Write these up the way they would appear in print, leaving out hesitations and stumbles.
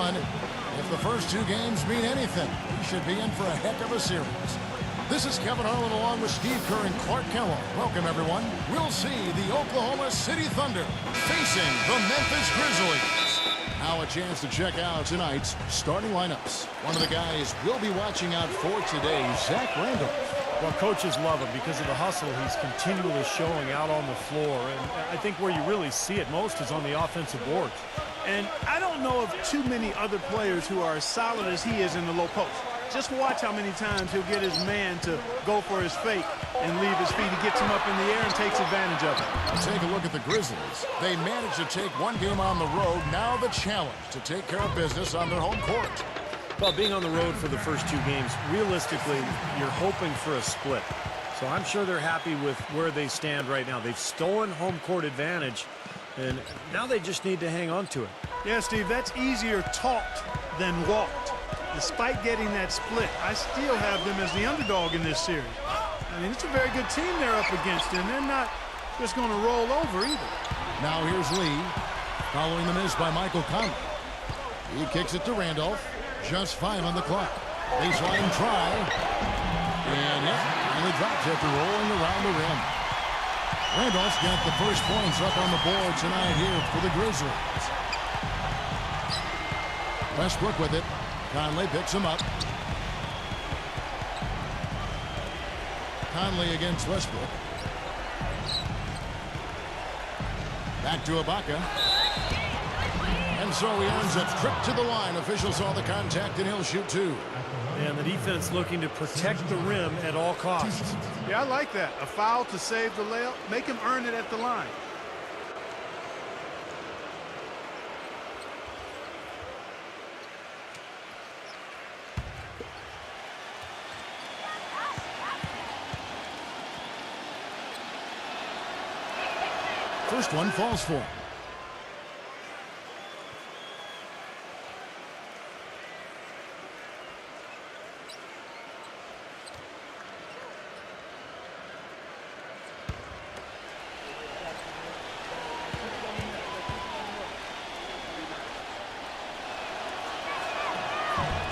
one. If the first two games mean anything, we should be in for a heck of a series. This is Kevin Harlan along with Steve Kerr and Clark Kellogg. Welcome, everyone. We'll see the Oklahoma City Thunder facing the Memphis Grizzlies. Now a chance to check out tonight's starting lineups. One of the guys we'll be watching out for today, Zach Randolph. Well, coaches love him because of the hustle he's continually showing out on the floor. And I think where you really see it most is on the offensive boards. And I don't know of too many other players who are as solid as he is in the low post. Just watch how many times he'll get his man to go for his fake and leave his feet. He gets him up in the air and takes advantage of it. Take a look at the Grizzlies. They managed to take one game on the road. Now the challenge to take care of business on their home court. Well, being on the road for the first two games, realistically, you're hoping for a split. So I'm sure they're happy with where they stand right now. They've stolen home court advantage, and now they just need to hang on to it. Yeah, Steve, that's easier talked than walked. Despite getting that split, I still have them as the underdog in this series. I mean, it's a very good team they're up against, and they're not just going to roll over either. Now here's Lee, following the miss by Michael Conley. He kicks it to Randolph. Just 5 on the clock. Baseline try. And yep, only drops after rolling around the rim. Randolph's got the first points up on the board tonight here for the Grizzlies. Westbrook with it. Conley picks him up. Conley against Westbrook. Back to Ibaka. And so he earns a trip to the line. Officials saw the contact, and he'll shoot two. And the defense looking to protect the rim at all costs. Yeah, I like that. A foul to save the layup. Make him earn it at the line. First one falls for him.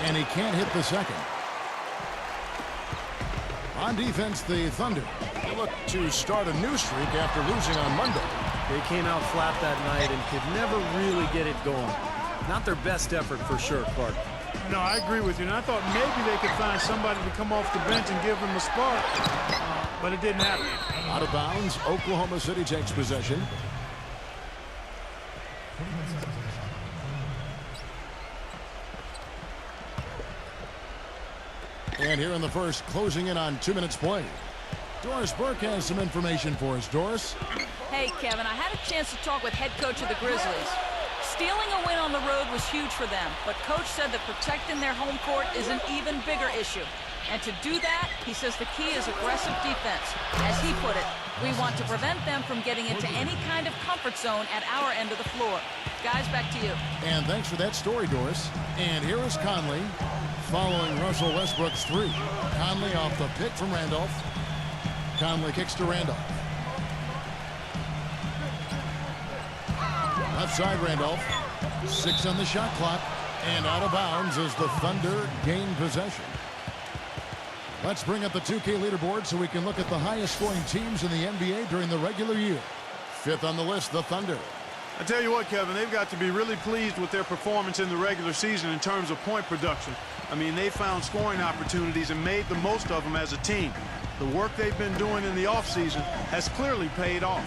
And he can't hit the second. On defense, the Thunder look to start a new streak after losing on Monday. They came out flat that night and could never really get it going. Not their best effort for sure, Clark. No, I agree with you. And I thought maybe they could find somebody to come off the bench and give them a spark, but it didn't happen. Out of bounds, Oklahoma City takes possession. And here in the first, closing in on 2 minutes played. Doris Burke has some information for us. Doris? Hey, Kevin, I had a chance to talk with head coach of the Grizzlies. Stealing a win on the road was huge for them, but coach said that protecting their home court is an even bigger issue. And to do that, he says the key is aggressive defense. As he put it, we want to prevent them from getting into any kind of comfort zone at our end of the floor. Guys, back to you. And thanks for that story, Doris. And here is Conley following Russell Westbrook's three. Conley off the pick from Randolph. Conley kicks to Randolph. Left side Randolph. 6 on the shot clock. And out of bounds as the Thunder gain possession. Let's bring up the 2K leaderboard so we can look at the highest scoring teams in the NBA during the regular year. 5th on the list, the Thunder. I tell you what, Kevin, they've got to be really pleased with their performance in the regular season in terms of point production. I mean, they found scoring opportunities and made the most of them as a team. The work they've been doing in the offseason has clearly paid off.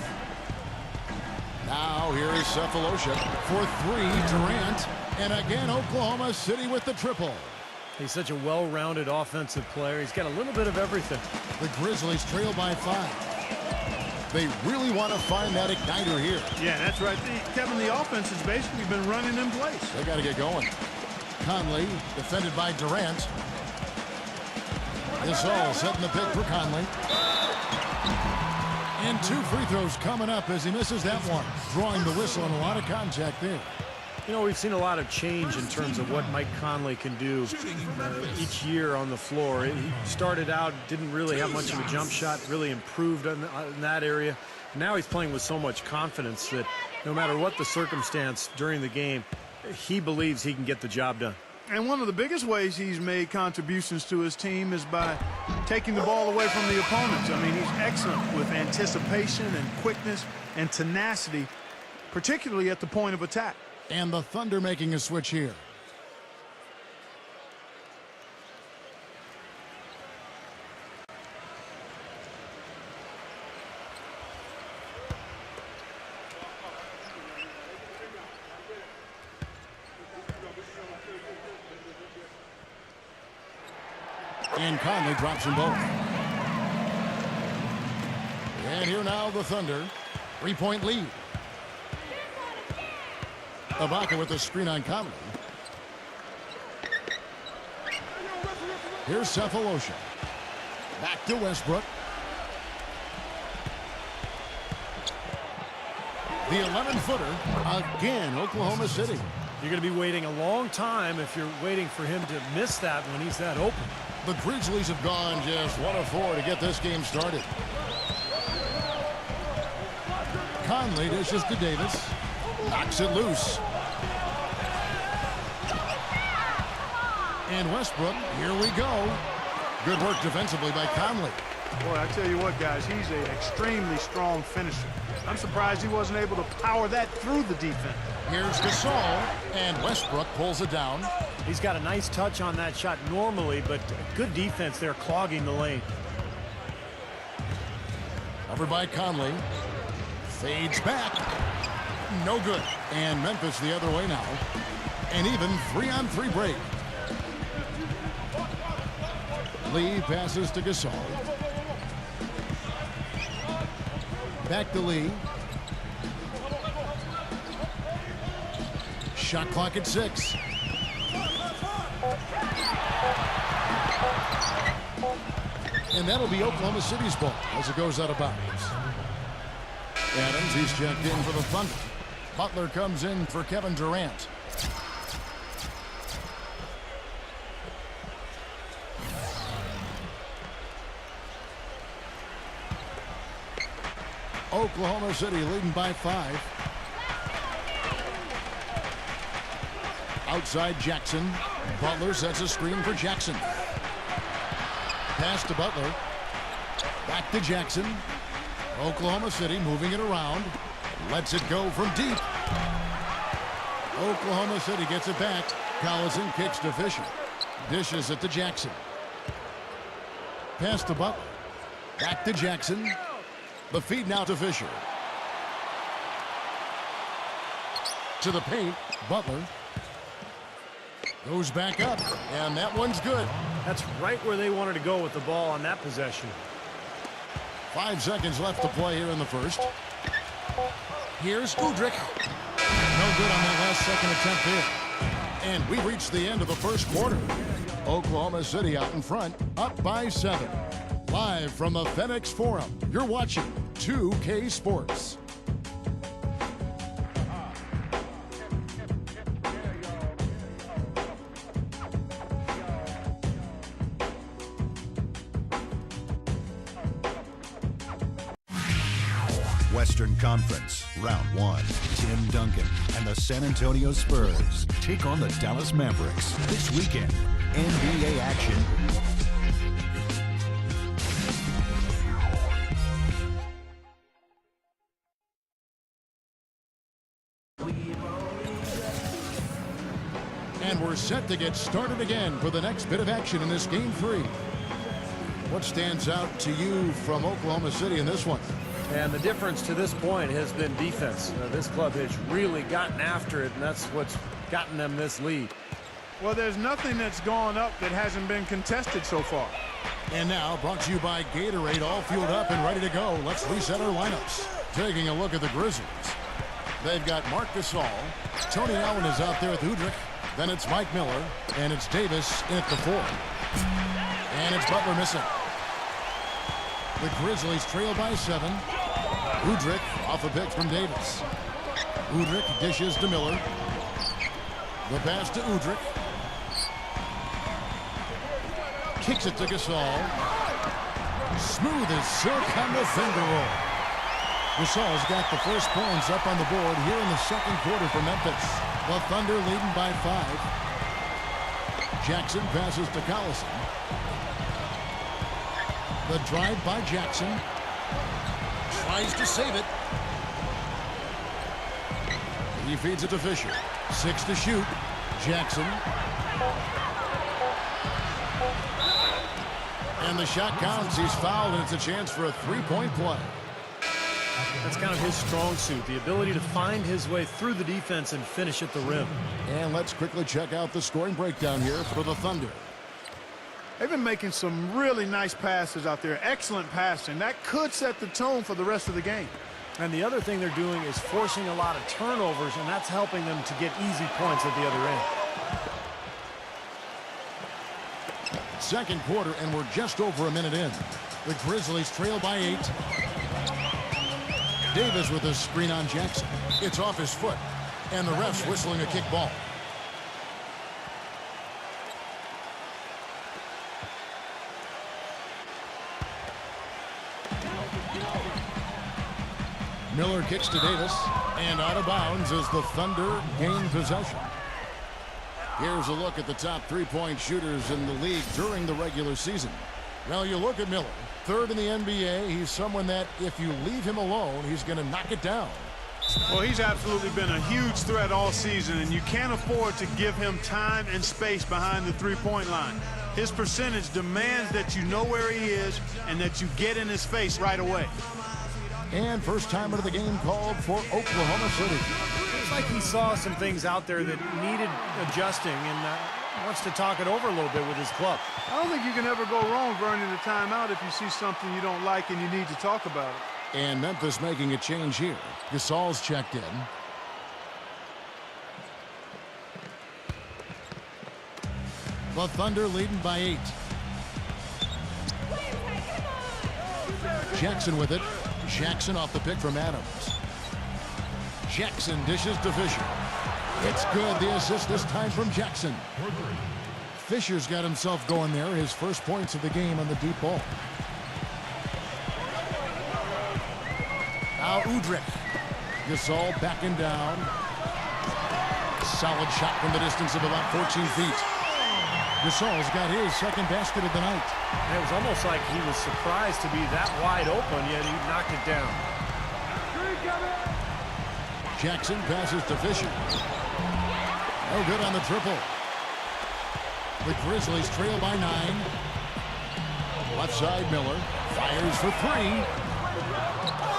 Now here is Cephalosha for 3, Durant. And again, Oklahoma City with the triple. He's such a well-rounded offensive player. He's got a little bit of everything. The Grizzlies trail by 5. They really want to find that igniter here. Yeah, that's right. Kevin, the offense has basically been running in place. They got to get going. Conley, defended by Durant. This all setting the pick for Conley. And 2 free throws coming up as he misses that one. Drawing the whistle and a lot of contact there. You know, we've seen a lot of change in terms of what Mike Conley can do each year on the floor. He started out, didn't really have much of a jump shot, really improved in that area. Now he's playing with so much confidence that no matter what the circumstance during the game, he believes he can get the job done. And one of the biggest ways he's made contributions to his team is by taking the ball away from the opponents. I mean, he's excellent with anticipation and quickness and tenacity, particularly at the point of attack. And the Thunder making a switch here. And Conley drops them both. And here now the Thunder. 3-point lead. Ibaka with the screen on Conley. Here's Sefolosha. Back to Westbrook. The 11-footer again, Oklahoma City. You're going to be waiting a long time if you're waiting for him to miss that when he's that open. The Grizzlies have gone just 1 of 4 to get this game started. Conley dishes to Davis. Knocks it loose. And Westbrook, here we go. Good work defensively by Conley. Boy, I tell you what, guys, he's an extremely strong finisher. I'm surprised he wasn't able to power that through the defense. Here's Gasol, and Westbrook pulls it down. He's got a nice touch on that shot normally, but good defense there clogging the lane. Covered by Conley. Fades back. No good. And Memphis the other way now. An even 3-on-3 break. Lee passes to Gasol. Back to Lee. Shot clock at 6. And that'll be Oklahoma City's ball as it goes out of bounds. Adams, he's checked in for the Thunder. Butler comes in for Kevin Durant. Oklahoma City leading by 5. Outside Jackson. Butler sets a screen for Jackson. Pass to Butler. Back to Jackson. Oklahoma City moving it around. Lets it go from deep. Oklahoma City gets it back. Collison kicks to Fisher. Dishes it to Jackson. Pass to Butler. Back to Jackson. The feed now to Fisher. To the paint. Butler. Goes back up. And that one's good. That's right where they wanted to go with the ball on that possession. 5 seconds left to play here in the first. Here's Udrih. No good on that last second attempt there. And we've reached the end of the first quarter. Oklahoma City out in front, up by 7. Live from the FedEx Forum, you're watching 2K Sports. Western Conference, Round 1. Tim Duncan and the San Antonio Spurs take on the Dallas Mavericks this weekend. NBA action. And we're set to get started again for the next bit of action in this Game 3. What stands out to you from Oklahoma City in this one? And the difference to this point has been defense. This club has really gotten after it, and that's what's gotten them this lead. Well, there's nothing that's gone up that hasn't been contested so far. And now, brought to you by Gatorade, all fueled up and ready to go. Let's reset our lineups. Taking a look at the Grizzlies. They've got Marc Gasol. Tony Allen is out there with Udrih. Then it's Mike Miller. And it's Davis in at the 4. And it's Butler missing. The Grizzlies trail by 7. Udrih off a pick from Davis. Udrih dishes to Miller. The pass to Udrih. Kicks it to Gasol. Smooth as silk on the finger roll. Gasol's got the first points up on the board here in the second quarter for Memphis. The Thunder leading by 5. Jackson passes to Collison. The drive by Jackson. Tries to save it. He feeds it to Fisher. 6 to shoot. Jackson. And the shot counts. He's fouled, and it's a chance for a three-point play. That's kind of his strong suit, the ability to find his way through the defense and finish at the rim. And let's quickly check out the scoring breakdown here for the Thunder. They've been making some really nice passes out there. Excellent passing. That could set the tone for the rest of the game. And the other thing they're doing is forcing a lot of turnovers, and that's helping them to get easy points at the other end. Second quarter, and we're just over a minute in. The Grizzlies trail by 8. Davis with a screen on Jackson. It's off his foot, and the ref's whistling a kick ball. Miller kicks to Davis, and out of bounds as the Thunder gain possession. Here's a look at the top three-point shooters in the league during the regular season. Well, you look at Miller, third in the NBA. He's someone that if you leave him alone, he's going to knock it down. Well, he's absolutely been a huge threat all season, and you can't afford to give him time and space behind the three-point line. His percentage demands that you know where he is and that you get in his face right away. And first time out of the game called for Oklahoma City. It's like he saw some things out there that needed adjusting and wants to talk it over a little bit with his club. I don't think you can ever go wrong burning a timeout if you see something you don't like and you need to talk about it. And Memphis making a change here. Gasol's checked in. The Thunder leading by 8. Jackson with it. Jackson off the pick from Adams. Jackson dishes to Fisher. It's good. The assist this time from Jackson. Fisher's got himself going there. His first points of the game on the deep ball. Now Udrih. Gasol backing down. Solid shot from the distance of about 14 feet. Gasol's got his second basket of the night. It was almost like he was surprised to be that wide open, yet he knocked it down. Jackson passes to Fisher. No good on the triple. The Grizzlies trail by 9. Left side, Miller fires for 3.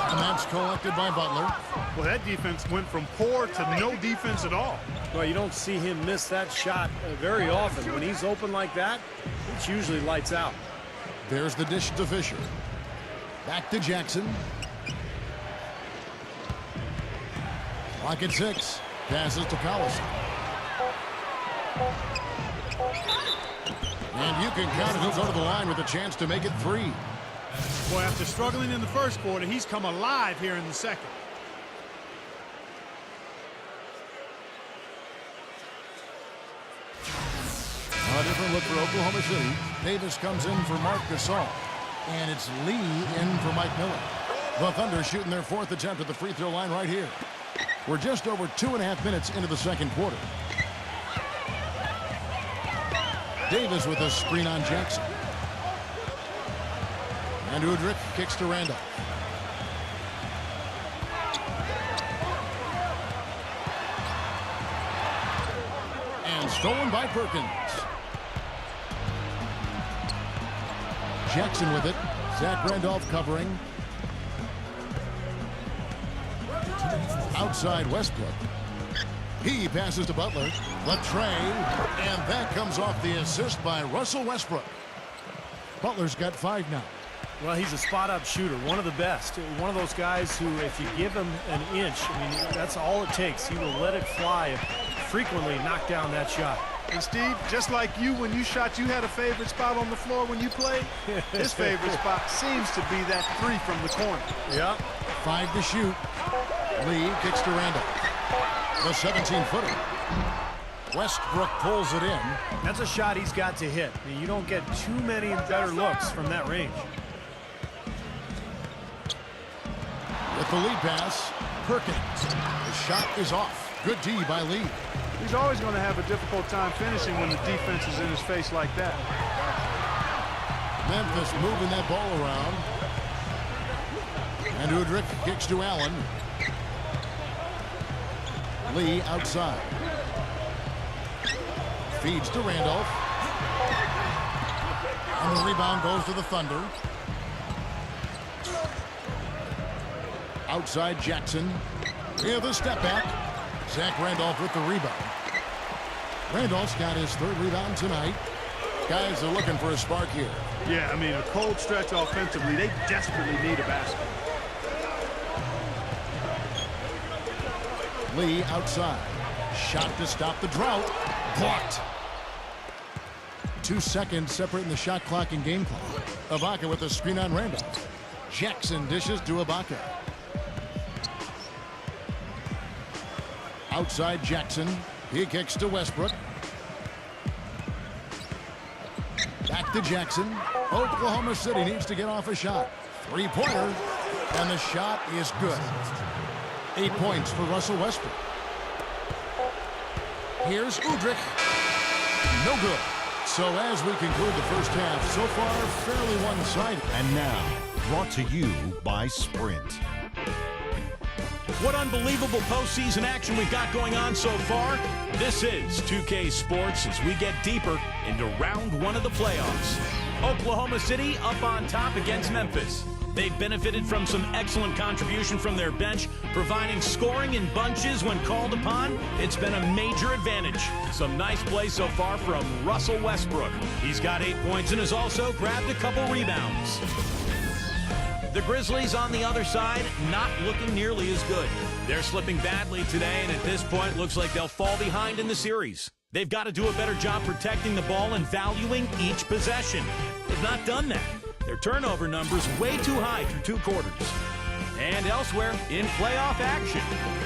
And that's collected by Butler. Well, that defense went from poor to no defense at all. Well, you don't see him miss that shot very often. When he's open like that, it's usually lights out. There's the dish to Fisher. Back to Jackson. Clock at 6. Passes to Collison. And you can count it. He'll go to the line with a chance to make it 3. Boy, after struggling in the first quarter, he's come alive here in the second. A different look for Oklahoma City. Davis comes in for Marc Gasol. And it's Lee in for Mike Miller. The Thunder shooting their 4th attempt at the free throw line right here. We're just over 2.5 minutes into the second quarter. Davis with a screen on Jackson. And Udrih kicks to Randolph. And stolen by Perkins. Jackson with it. Zach Randolph covering. Outside Westbrook. He passes to Butler. Latrey. And that comes off the assist by Russell Westbrook. Butler's got 5 now. Well, he's a spot-up shooter, one of the best. One of those guys who, if you give him an inch, I mean, that's all it takes. He will let it fly and frequently knock down that shot. And Steve, just like you, when you shot, you had a favorite spot on the floor when you played. His favorite spot seems to be that 3 from the corner. Yeah. 5 to shoot. Lee kicks to Randolph. The 17-footer. Westbrook pulls it in. That's a shot he's got to hit. I mean, you don't get too many better looks from that range. With the lead pass, Perkins. The shot is off. Good D by Lee. He's always going to have a difficult time finishing when the defense is in his face like that. Memphis moving that ball around. And Udrih kicks to Allen. Lee outside. Feeds to Randolph. And the rebound goes to the Thunder. Outside Jackson. With a step back. Zach Randolph with the rebound. Randolph's got his third rebound tonight. Guys are looking for a spark here. Yeah, I mean, a cold stretch offensively. They desperately need a basket. Lee outside. Shot to stop the drought. Blocked. 2 seconds separating the shot clock and game clock. Ibaka with a screen on Randolph. Jackson dishes to Ibaka. Outside Jackson. He kicks to Westbrook. Back to Jackson. Oklahoma City needs to get off a shot. Three-pointer. And the shot is good. 8 points for Russell Westbrook. Here's Udrih. No good. So as we conclude the first half, so far fairly one-sided. And now, brought to you by Sprint. What unbelievable postseason action we've got going on so far. This is 2K Sports as we get deeper into round one of the playoffs. Oklahoma City up on top against Memphis. They've benefited from some excellent contribution from their bench, providing scoring in bunches when called upon. It's been a major advantage. Some nice play so far from Russell Westbrook. He's got 8 points and has also grabbed a couple rebounds. The Grizzlies on the other side, not looking nearly as good. They're slipping badly today, and at this point, looks like they'll fall behind in the series. They've got to do a better job protecting the ball and valuing each possession. They've not done that. Their turnover numbers way too high through 2 quarters. And elsewhere, in playoff action,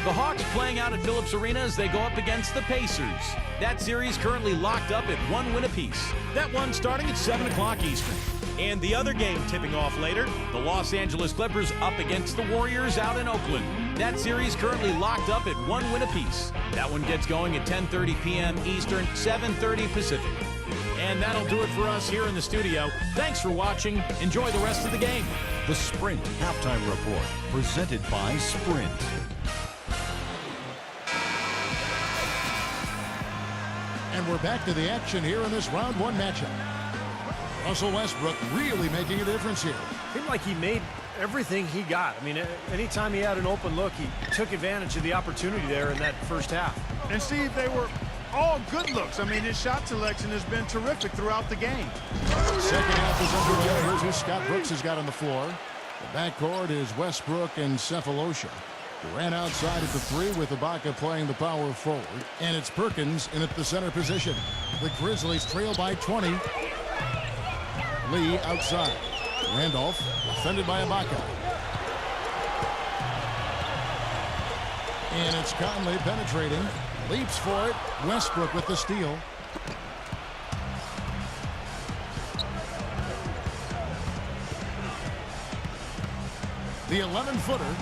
the Hawks playing out at Phillips Arena as they go up against the Pacers. That series currently locked up at 1 win apiece. That one starting at 7 o'clock Eastern. And the other game tipping off later, the Los Angeles Clippers up against the Warriors out in Oakland. That series currently locked up at 1 win apiece. That one gets going at 10:30 p.m. Eastern, 7:30 Pacific. And that'll do it for us here in the studio. Thanks for watching. Enjoy the rest of the game. The Sprint Halftime Report, presented by Sprint. And we're back to the action here in this round one matchup. Russell Westbrook really making a difference here. Seemed like he made everything he got. I mean, anytime he had an open look, he took advantage of the opportunity there in that first half. And Steve, they were all good looks. I mean, his shot selection has been terrific throughout the game. Second half is underway. Here's who Scott Brooks has got on the floor. The backcourt is Westbrook and Cephalosha. Durant outside at the 3 with Ibaka playing the power forward. And it's Perkins in at the center position. The Grizzlies trail by 20. Lee outside. Randolph defended by Ibaka. And it's Conley penetrating. Leaps for it. Westbrook with the steal. The 11-footer.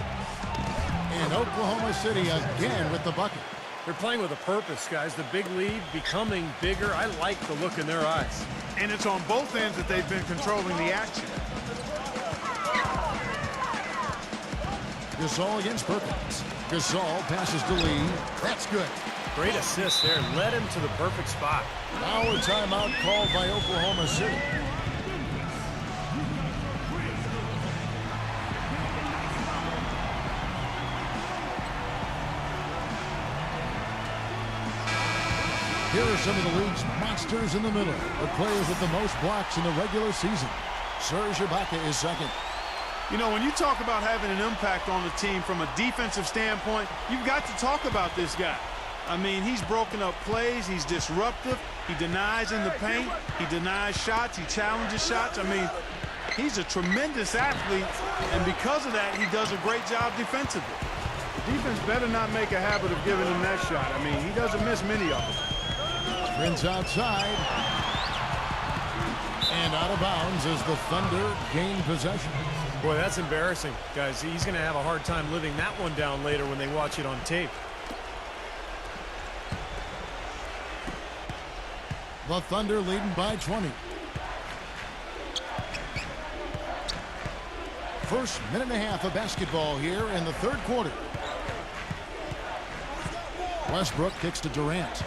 And Oklahoma City again with the bucket. They're playing with a purpose, guys. The big lead becoming bigger. I like the look in their eyes. And it's on both ends that they've been controlling the action. Gasol against Perkins. Gasol passes to Lee. That's good. Great assist there. Led him to the perfect spot. Now a timeout called by Oklahoma City. Here are some of the league's monsters in the middle. The players with the most blocks in the regular season. Serge Ibaka is second. You know, when you talk about having an impact on the team from a defensive standpoint, you've got to talk about this guy. I mean, he's broken up plays. He's disruptive. He denies in the paint. He denies shots. He challenges shots. I mean, he's a tremendous athlete, and because of that, he does a great job defensively. The defense better not make a habit of giving him that shot. I mean, he doesn't miss many of them. Prince outside. And out of bounds as the Thunder gain possession. Boy, that's embarrassing, guys. He's going to have a hard time living that one down later when they watch it on tape. The Thunder leading by 20. First minute and a half of basketball here in the third quarter. Westbrook kicks to Durant.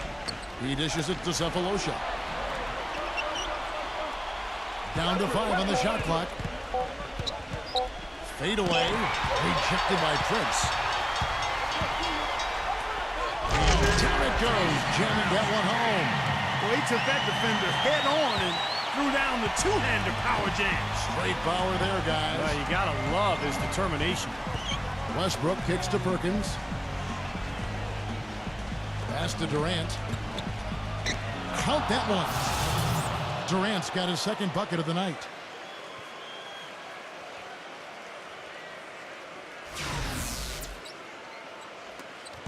He dishes it to Sefolosha. Down to 5 on the shot clock. Fade away. Rejected by Prince. And down it goes. Jamming that one home. Well, he took that defender head on and threw down the two-hander power jam. Great power there, guys. You got to love his determination. Westbrook kicks to Perkins. Pass to Durant. Count that one. Durant's got his second bucket of the night.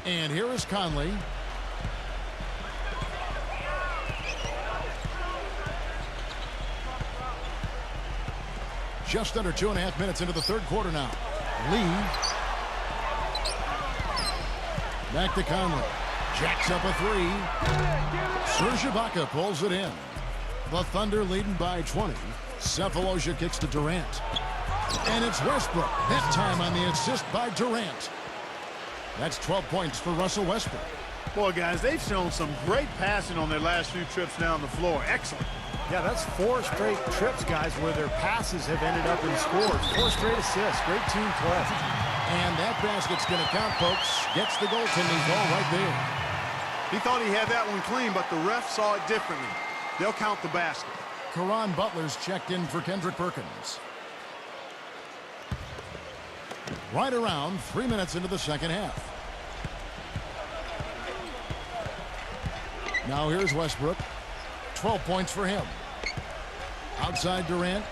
And here is Conley. Just under 2.5 minutes into the third quarter now. Lee. Back to Conley. Jacks up a three. Serge Ibaka pulls it in. The Thunder leading by 20. Sefolosha kicks to Durant. And it's Westbrook. That time on the assist by Durant. That's 12 points for Russell Westbrook. Boy, guys, they've shown some great passing on their last few trips down the floor. Excellent. Yeah, that's 4 straight trips, guys, where their passes have ended up in scores. 4 straight assists. Great team play. And that basket's going to count, folks. Gets the goaltending call right there. He thought he had that one clean, but the ref saw it differently. They'll count the basket. Caron Butler's checked in for Kendrick Perkins. Right around 3 minutes into the second half. Now here's Westbrook. 12 points for him. Outside Durant.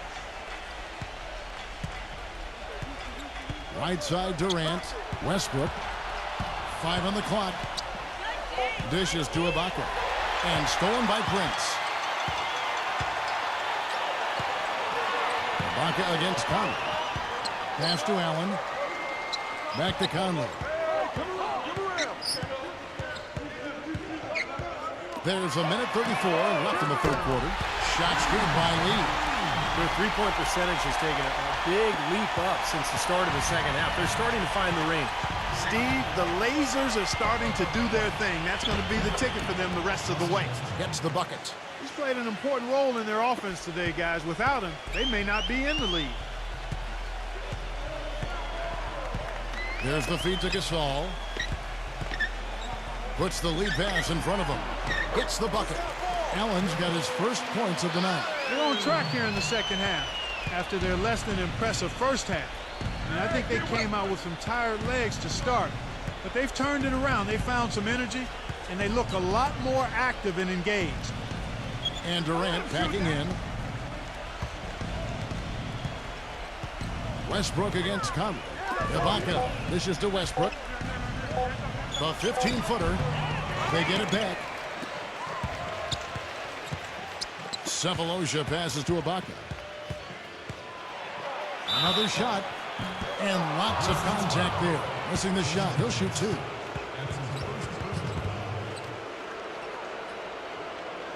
Right side Durant. Westbrook. 5 on the clock. Dishes to Ibaka. And stolen by Prince. Ibaka against Conley. Pass to Allen. Back to Conley. There's a minute 34 left in the third quarter. Shot screen by Lee. Their three-point percentage has taken a big leap up since the start of the second half. They're starting to find the range. Steve, the lasers are starting to do their thing. That's going to be the ticket for them the rest of the way. Gets the bucket. He's played an important role in their offense today, guys. Without him, they may not be in the lead. There's the feed to Gasol. Puts the lead pass in front of him. Hits the bucket. Allen's got his first points of the night. They're on track here in the second half after their less than impressive first half. And I think they came out with some tired legs to start. But they've turned it around. They found some energy, and they look a lot more active and engaged. And Durant packing in. Westbrook against Conley. Ibaka. This is to Westbrook. The 15-footer. They get it back. Sefolosha passes to Ibaka. Another shot. And lots of contact there. Missing the shot. He'll shoot 2.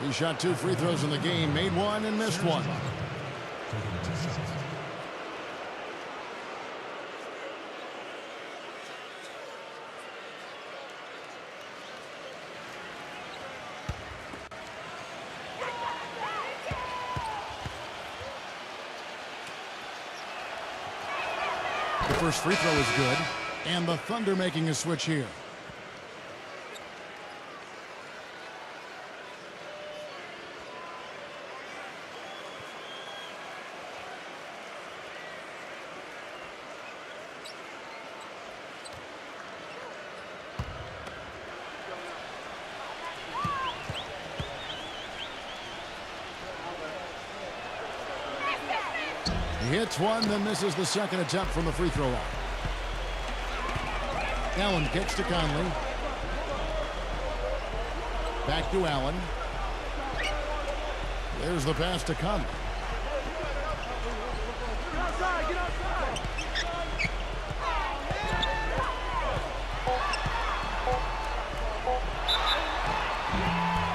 He shot 2 free throws in the game. Made 1 and missed 1. The first free throw is good. And the Thunder making a switch here. He hits one, then misses the second attempt from the free throw line. Allen kicks to Conley. Back to Allen. There's the pass to Conley.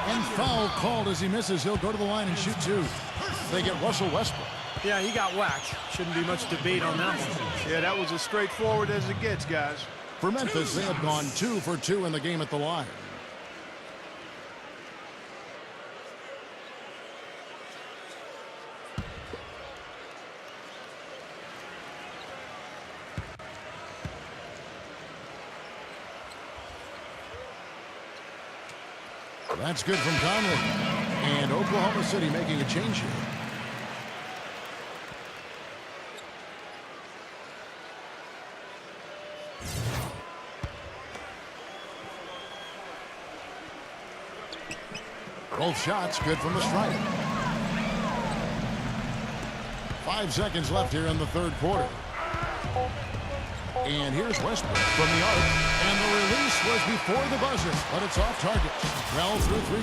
And foul Foul called as he misses. He'll go to the line and shoot 2. They get Russell Westbrook. Yeah, he got whacked. Shouldn't be much debate on that one. Yeah, that was as straightforward as it gets, guys. For Memphis, they have gone 2 for 2 in the game at the line. That's good from Conley. And Oklahoma City making a change here. Both shots good from the stripe. 5 seconds left here in the third quarter. And here's Westbrook from the arc. And the release was before the buzzer, but it's off target. Well, through 3